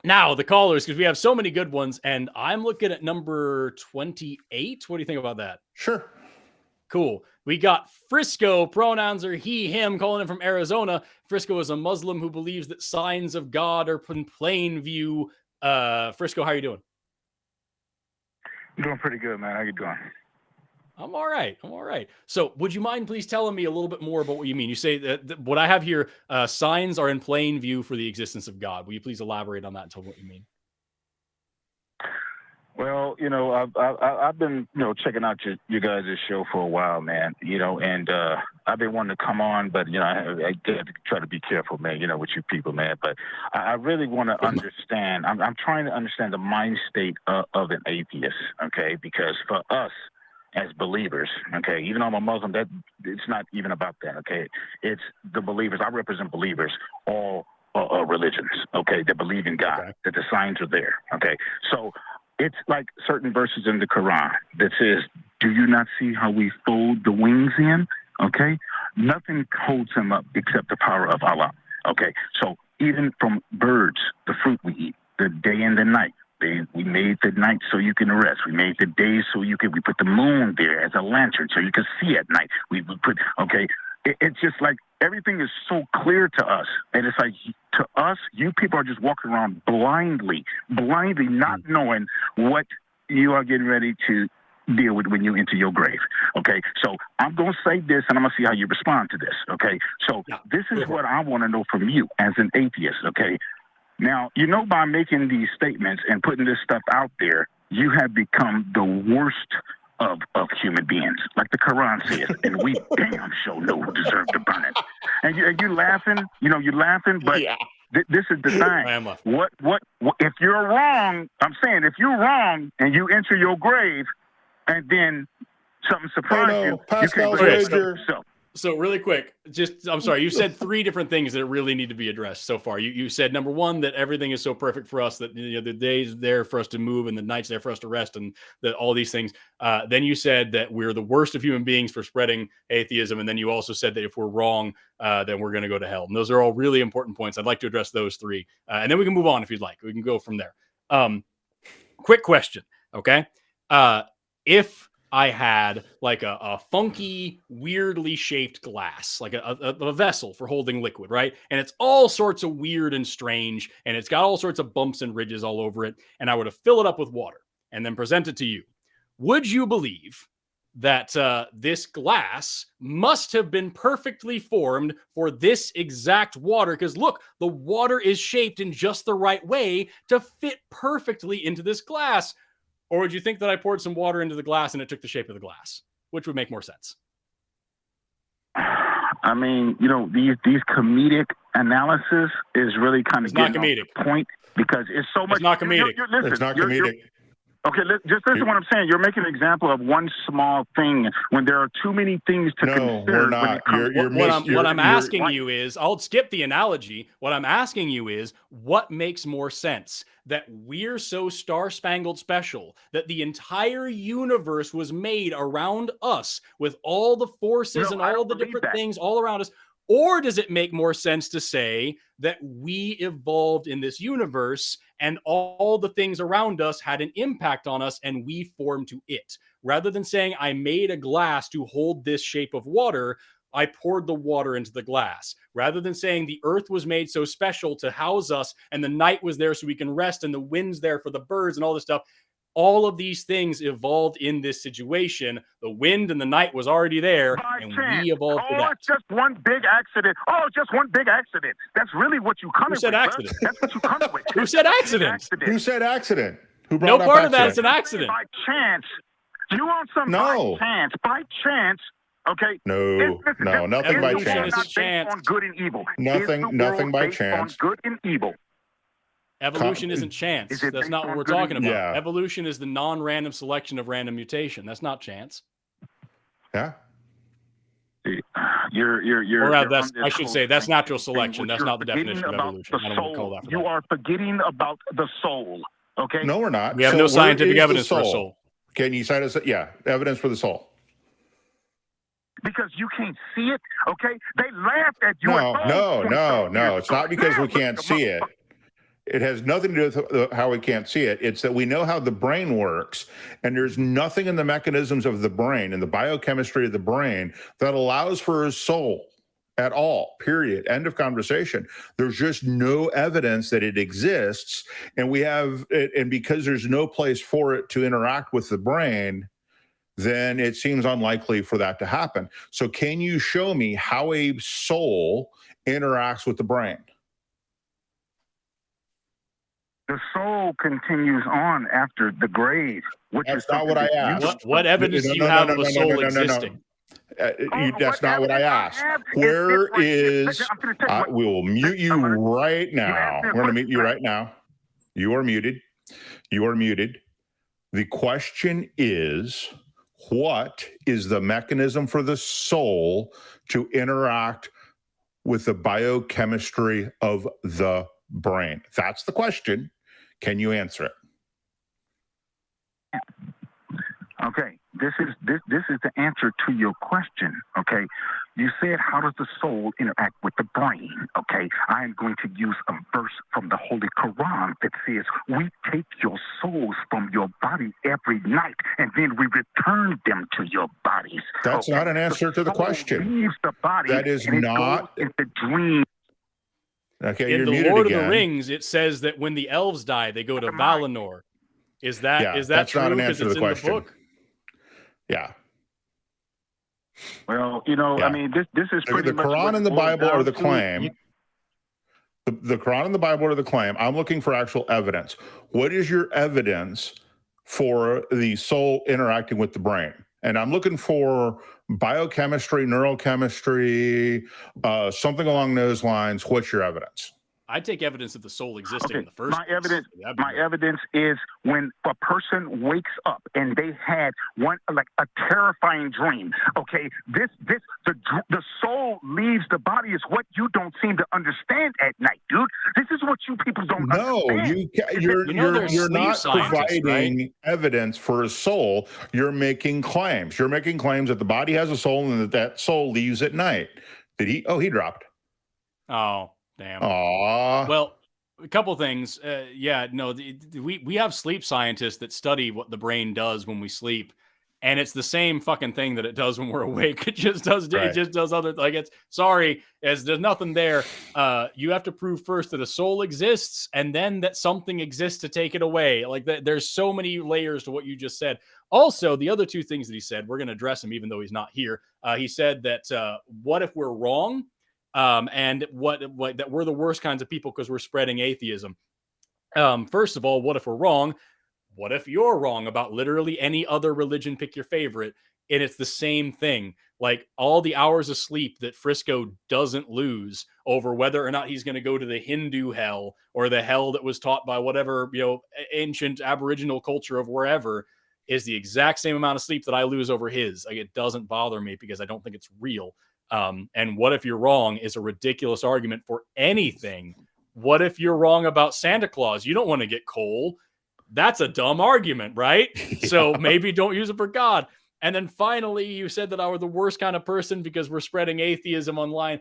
Now, the callers, because we have so many good ones, and I'm looking at number 28. What do you think about that? Sure. Cool. We got Frisco. Pronouns are he, him, calling in from Arizona. Frisco is a Muslim who believes that signs of God are in plain view. Frisco, how are you doing? I'm doing pretty good, man. How you doing? I'm all right. So would you mind please telling me a little bit more about what you mean? You say that what I have here, signs are in plain view for the existence of God. Will you please elaborate on that and tell what you mean? Well, I've been, checking out your guys' show for a while, man. And I've been wanting to come on, but I try to be careful, man. With you people, man. But I really want to understand. I'm trying to understand the mind state of an atheist, okay? Because for us as believers, okay, even though I'm a Muslim, that it's not even about that, okay? It's the believers. I represent believers, all religions, okay, that believe in God, okay, that the signs are there, okay? So it's like certain verses in the Quran that says, do you not see how we fold the wings in? Okay? Nothing holds him up except the power of Allah. Okay? So even from birds, the fruit we eat, the day and the night, we made the night so you can rest. We made the day so we put the moon there as a lantern so you can see at night. We put, okay? It's just like everything is so clear to us. And it's like, to us, you people are just walking around blindly, not knowing what you are getting ready to deal with when you enter your grave. Okay? So I'm going to say this, and I'm going to see how you respond to this. Okay? So this is what I want to know from you as an atheist. Okay? Now, by making these statements and putting this stuff out there, you have become the worst of human beings, like the Quran says, and we damn sure know who deserve to burn it. And you laughing, you're laughing, but this is the thing. What if you're wrong? I'm saying if you're wrong and you enter your grave, and then something surprises you, Pascal's you wager. can yourself. So really quick, I'm sorry, you said 3 different things that really need to be addressed so far. You said, number one, that everything is so perfect for us that the day's there for us to move and the night's there for us to rest and that all these things. Then you said that we're the worst of human beings for spreading atheism. And then you also said that if we're wrong, then we're going to go to hell. And those are all really important points. I'd like to address those 3. And then we can move on if you'd like. We can go from there. Quick question, okay? If I had like a funky, weirdly shaped glass, like a vessel for holding liquid, right? And it's all sorts of weird and strange, and it's got all sorts of bumps and ridges all over it, and I were to fill it up with water and then present it to you. Would you believe that this glass must have been perfectly formed for this exact water? Because look, the water is shaped in just the right way to fit perfectly into this glass. Or would you think that I poured some water into the glass and it took the shape of the glass? Which would make more sense? I mean, these comedic analysis is really kind of not comedic point because it's so much. It's not comedic. It's not comedic. Okay, just listen to what I'm saying. You're making an example of one small thing when there are too many things to consider. No, we're not. What I'm asking you is, I'll skip the analogy. What I'm asking you is, what makes more sense? That we're so star-spangled special, that the entire universe was made around us with all the forces and all the different things all around us? Or does it make more sense to say that we evolved in this universe and all the things around us had an impact on us and we formed to it? Rather than saying I made a glass to hold this shape of water, I poured the water into the glass. Rather than saying the earth was made so special to house us and the night was there so we can rest and the wind's there for the birds and all this stuff, all of these things evolved in this situation. The wind and the night was already there, and we evolved for that. It's just one big accident. Oh, just one big accident. That's really what you come with. Who said accident? That's what you come with. Who said accident? Who said accident? Who no brought part up of that is an accident. By chance. You want some by chance. Okay. No, nothing by chance. On good and evil. Nothing by chance. On good and evil. Evolution isn't chance. That's not what we're talking about. Yeah. Evolution is the non-random selection of random mutation. That's not chance. Yeah. I should say that's natural selection. That's not the definition of evolution. I don't want to call that. You are forgetting about the soul. Okay. No, we're not. We have no scientific evidence for a soul. Can you cite us? Yeah, evidence for the soul. Because you can't see it. Okay. They laughed at you. No. It's not because we can't see it. It has nothing to do with how we can't see it. It's that we know how the brain works, and there's nothing in the mechanisms of the brain and the biochemistry of the brain that allows for a soul at all, period. End of conversation. There's just no evidence that it exists. And because there's no place for it to interact with the brain, then it seems unlikely for that to happen. So can you show me how a soul interacts with the brain? The soul continues on after the grave. That's not what I asked. What evidence do you have of a soul existing? That's not what I asked. Where is... we will mute you right now. We're going to mute you right now. You are muted. You are muted. The question is, what is the mechanism for the soul to interact with the biochemistry of the brain? That's the question. Can you answer it? Okay, this is the answer to your question. Okay, you said, how does the soul interact with the brain? Okay, I am going to use a verse from the Holy Quran that says, we take your souls from your body every night, and then we return them to your bodies. That's not an answer to the question. Leaves the body, that is and not it goes into dream. Okay, in you're the muted Lord again. of the Rings, it says that when the elves die, they go to Valinor. Is that that's true? not an Because answer to it's the in question. the book. Yeah. Well, I mean, this is pretty the much Quran and the Bible are the claim. You, The Quran and the Bible are the claim. I'm looking for actual evidence. What is your evidence for the soul interacting with the brain? And I'm looking for biochemistry, neurochemistry, something along those lines. What's your evidence? I take evidence of the soul existing in the first my place. My evidence is when a person wakes up and they had a terrifying dream. Okay, the soul leaves the body is what you don't seem to understand at night, dude. This is what you people don't understand. You're not providing right? evidence for a soul. You're making claims. You're making claims that the body has a soul and that soul leaves at night. Did he? Oh, he dropped. Oh. Damn. Aww. Well, a couple things. We have sleep scientists that study what the brain does when we sleep, and it's the same fucking thing that it does when we're awake. It just does. Right. It just does other. There's nothing there. You have to prove first that a soul exists, and then that something exists to take it away. There's so many layers to what you just said. Also, the other two things that he said, we're going to address him even though he's not here. He said that what if we're wrong? And what that we're the worst kinds of people because we're spreading atheism. First of all, what if we're wrong? What if you're wrong about literally any other religion? Pick your favorite. And it's the same thing. Like all the hours of sleep that Frisco doesn't lose over whether or not he's going to go to the Hindu hell or the hell that was taught by whatever, ancient Aboriginal culture of wherever is the exact same amount of sleep that I lose over his. It doesn't bother me because I don't think it's real. And what if you're wrong is a ridiculous argument for anything. What if you're wrong about Santa Claus? You don't want to get coal. That's a dumb argument, right? Yeah. So maybe don't use it for God. And then finally, you said that I were the worst kind of person because we're spreading atheism online.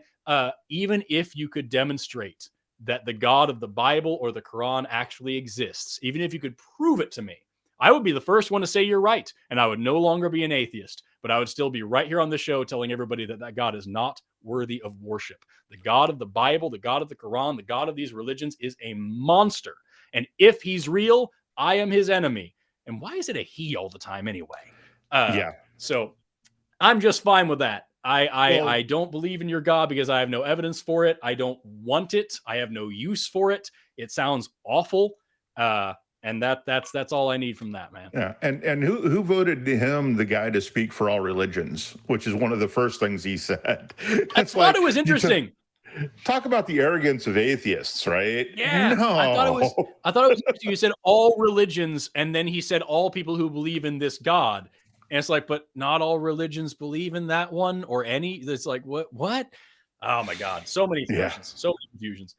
Even if you could demonstrate that the God of the Bible or the Quran actually exists, even if you could prove it to me, I would be the first one to say you're right, and I would no longer be an atheist, but I would still be right here on the show telling everybody that God is not worthy of worship. The God of the Bible, the God of the Quran, the God of these religions is a monster. And if he's real, I am his enemy. And why is it a he all the time anyway? So I'm just fine with that. I don't believe in your God because I have no evidence for it. I don't want it. I have no use for it. It sounds awful. And that's all I need from that, man. Yeah, and who voted him the guy to speak for all religions, which is one of the first things he said. I thought it was interesting. Talk about the arrogance of atheists, right? Yeah, no. I thought it was interesting. You said all religions, and then he said all people who believe in this God, and it's like, but not all religions believe in that one or any. It's like what? Oh my God, so many confusions, so many confusions.